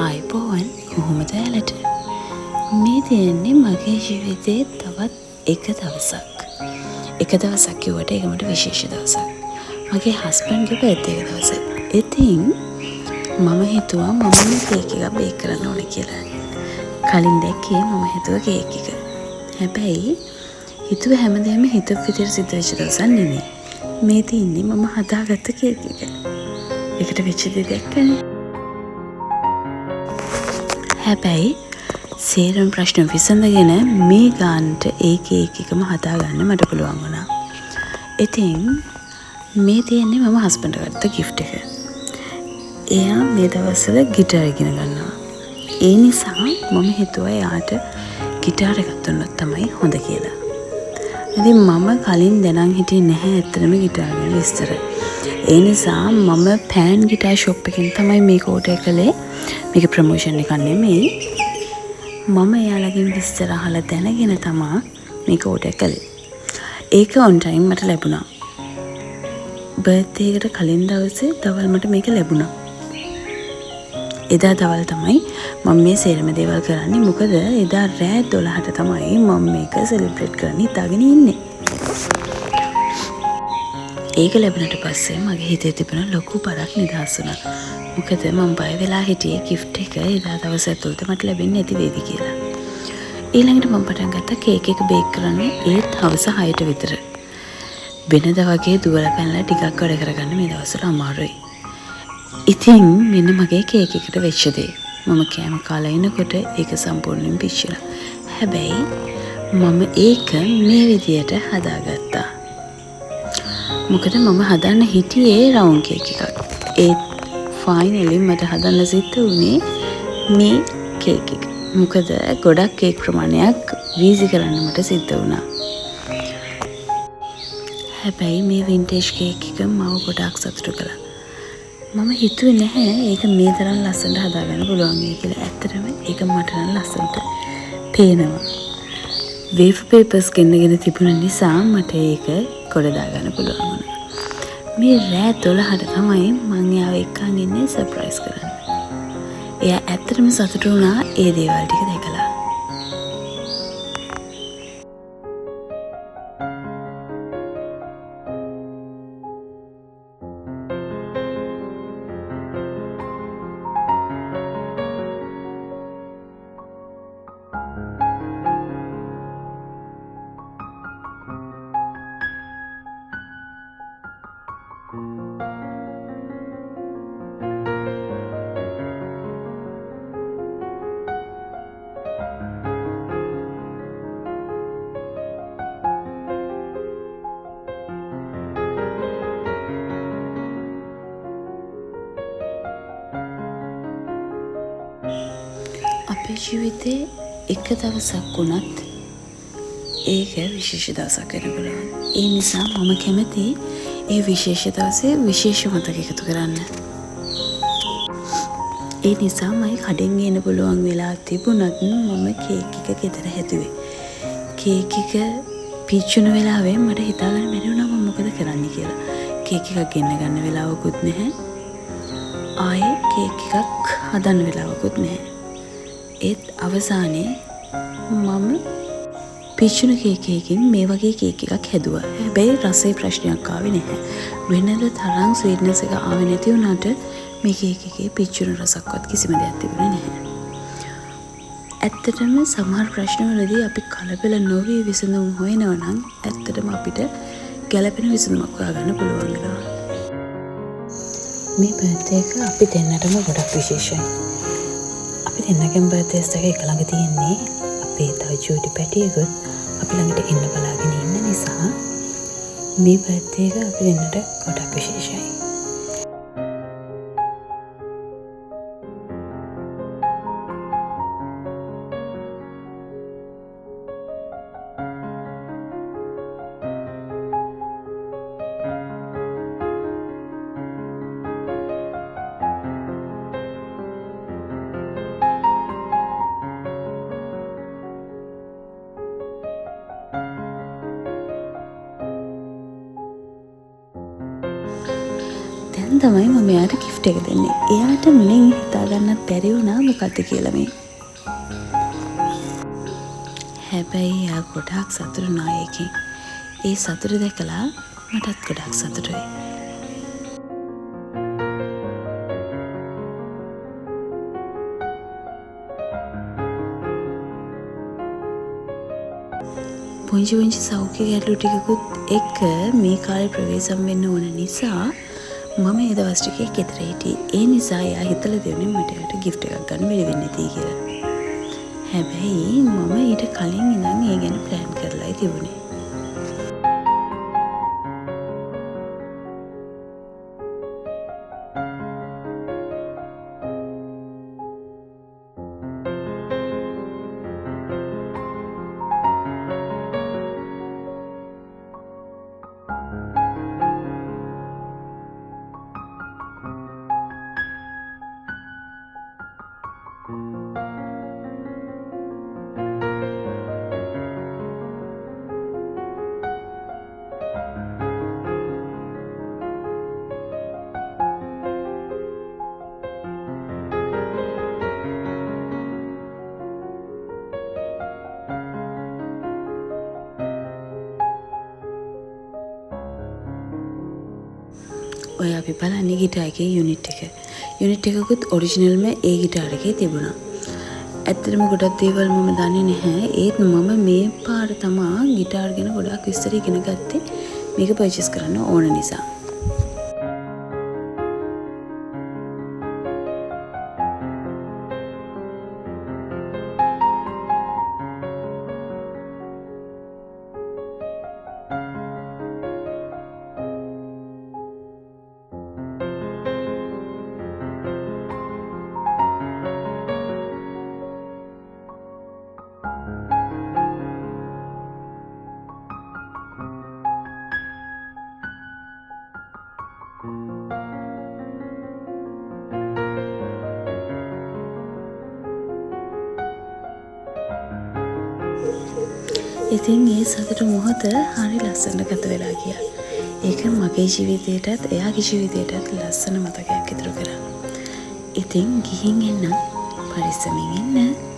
ආයිබෝවන් කොහොමද ඔයාලට? මේ තියෙන්නේ මගේ ජීවිතේ තවත් එක දවසක්. එක දවසක් කිව්වට ඒක මට විශේෂ දවසක්. මගේ හස්බන්ඩ්ගේ බර්ත්ඩේ එක දවසක්. ඉතින් මම හිතුවා මම මේ කේක් එකක් බේක් කරන්න ඕනේ කියලා. කලින් දැක්කේ මම හිතුවා කේක් එක. හැබැයි හිතුව හැමදේම හිතපු විදිහට සිද්ධ වෙච්ච දවසක් නෙමෙයි. මේ තියෙන්නේ මම හදාගත්ත කේක් එක. ඒකට වෙච්ච දේ දැක්කනේ. හැබැයි සේරම ප්‍රශ්න විසඳගෙන මේ ගානට ඒ කේක් එකම හදාගන්න මට පුළුවන් වුණා. ඉතින් මේ තියෙන්නේ මම හස්බන්ඩ් ගත්ත ගිෆ්ට් එක. එයා මේ දවස්වල ගිටාර ඉගෙන ගන්නවා. ඒ නිසා මම හිතුවා එයාට ගිටාර එකක් දුන්නොත් තමයි හොඳ කියලා. ඉතින් මම කලින් දැනන් හිටියේ නැහැ ඇත්තටම ගිටාර ගැන විස්තර. ඒ නිසා මම පෑන් ගිටාර් ෂොප් එකෙන් තමයි මේක ඕඩර් කළේ. මේක ප්‍රොමෝෂන් එකක් නෙමෙයි. මම එයාලගෙන් විස්තර අහලා දැනගෙන තමයි මේක ඕඩර් කළේ. ඒක ඔන් ටයිම් මට ලැබුණා. බර්ත්ඩේ එකට කලින් දවසේ දවල් මට මේක ලැබුණා. එදා දවල් තමයි මම මේ සේරම දේවල් කරන්නේ. මොකද එදා රෑ 12ට තමයි මම මේක සෙලිබ්‍රේට් කරන්න හිතාගෙන ඉන්නේ. ඒක ලැබුණට පස්සේ මගේ හිතේ තිබුණ ලොකු බරක් නිදහස් වුණා. මොකද මම බය වෙලා හිටියේ gift එක එදා දවස් ඇතුළත මට ලැබෙන්නේ නැති වේවි කියලා. ඊළඟට මම පටන් ගත්තා කේක් එක බේක් කරන්න ඒත් හවස 6ට විතර. වෙනදා වගේ දුවලා පැනලා ටිකක් වැඩ කරගන්න මේ දවස්වල අමාරුයි. ඉතින් මෙන්න මගේ කේක් එකට වෙච්ච දේ. මම කෑම කාලා ඉනකොට ඒක සම්පූර්ණයෙන් පිච්චිලා. හැබැයි මම ඒක මේ විදියට හදාගත්තා. මොකද මම හදන්න හිටියේ රවුන්ඩ් කේක් එකක්. ඒත් ෆයිනලි මට හදන්න සිද්ධ වුණේ මේ කේක් එක. මොකද ගොඩක් කේක් ප්‍රමාණයක් වීසි කරන්න මට සිද්ධ වුණා. හැබැයි මේ වින්ටේජ් කේක් එක මම ගොඩක් සතුටු කළා. මම හිතුවේ නැහැ ඒක මේ තරම් ලස්සනට හදාගන්න පුළුවන් වෙයි කියලා. ඇත්තටම ඒක මට නම් ලස්සනට පේනවා. වේව් පේපර්ස් ගෙන්නගෙන තිබුණ නිසා මට ඒක ගොඩ දාගන්න පුළුවන් වුණා. මේ රෑ 12ට තමයි මම යාව එක්කන් ඉන්නේ සර්ප්‍රයිස් කරන්න. එයා ඇත්තටම සතුටු වුණා ඒ දේවල් ටික දැකලා. අපේ ජීවිතේ එක දවසක් වුණත් ඒක විශේෂ දවසක් වෙන්න පුළුවන්. ඒ නිසා මම කැමති ඒ විශේෂ දවසේ විශේෂ මතක එකතු කරන්න. ඒ නිසා මම කඩෙන් ගේන්න පුළුවන් වෙලා තිබුණත් මම කේක් එක ගෙදර හැදුවේ. කේක් එක පිච්චුණු වෙලාවෙ මට හිතාගන්න බැරි වුණා මම මොකද කරන්න කියලා. කේක් එකක් ගෙන්න ගන්න වෙලාවකුත් නැහැ. ආයේ කේක් එකක් හදන්න වෙලාවකුත් නැහැ. ඒත් අවසානයේ මම පිච්චුණු කේක් එකකින් මේ වගේ කේක් එකක් හැදුවා. හැබැයි රසයේ ප්‍රශ්නයක් ආවේ නැහැ. වෙනද තරම් ස්වීට්නස් එක ආවේ නැති වුණාට මේ කේක් එකේ පිච්චුණු රසක්වත් කිසිම දෙයක් තිබුණේ නැහැ. ඇත්තටම සමහර ප්‍රශ්නවලදී අපි කලබල නොවී විසඳුම් හොයනවා නම් ඇත්තටම අපිට ගැළපෙන විසඳුමක් හොයාගන්න පුළුවන් වෙනවා. මේ බර්ත්ඩේ එක අපි දෙන්නටම ගොඩක් විශේෂයි. අපි දෙන්නගෙන් බර්ත්ඩේස් එක එක ළඟ තියෙන්නේ. අපේ තව චූටි පැටියෙකුත් අපි ළඟට එන්න බලාගෙන ඉන්න නිසා මේ බර්ත්ඩේ එක අපි දෙන්නට ගොඩක් විශේෂයි. දැන් තමයි මම එයාට gift එක දෙන්නේ. එයාට මුලින් හිතා ගන්නත් බැරි වුණා මොකක්ද කියලා මේ. හැබැයි යා ගොඩාක් සතුටු නායකෙන්. ඒ සතුට දැකලා මටත් ගොඩාක් සතුටුයි. පුංචි සෞඛ්‍ය ගැටලු ටිකකුත් එක්ක මේ කාලේ ප්‍රවේශම් වෙන්න ඕන නිසා මම ඒ දවස් ටිකේ ගෙදර හිටියේ. ඒ නිසා එයා හිතලා දෙන්නේ මට ඒකට gift එකක් ගන්න බැරි වෙන්නේ නැති කියලා. හැබැයි මම ඊට කලින් ඉඳන් ඒ ගැන plan කරලායි තිබුණේ. ඔය අපි බලන්නේ ගිටාර් එකේ යුනිට් එක. යුනිට් එකකුත් ඔරිජිනල්ම ඒ ගිටාර් එකේ තිබුණා. ඇත්තටම ගොඩක් දේවල් මම දන්නේ නැහැ. ඒත් මම මේ පාර තමා ගිටාර් ගැන ගොඩක් විස්තර ඉගෙන ගත්තේ මේක පර්චේස් කරන්න ඕන නිසා. ඉතින් ඒ සතුට මොහොත හරි ලස්සනට ගත වෙලා ගියා. ඒක මගේ ජීවිතේටත් එයාගේ ජීවිතේටත් ලස්සන මතකයක් ඉතුරු කරා. ඉතින් ගිහින් එන්න පරිස්සමින් ඉන්න.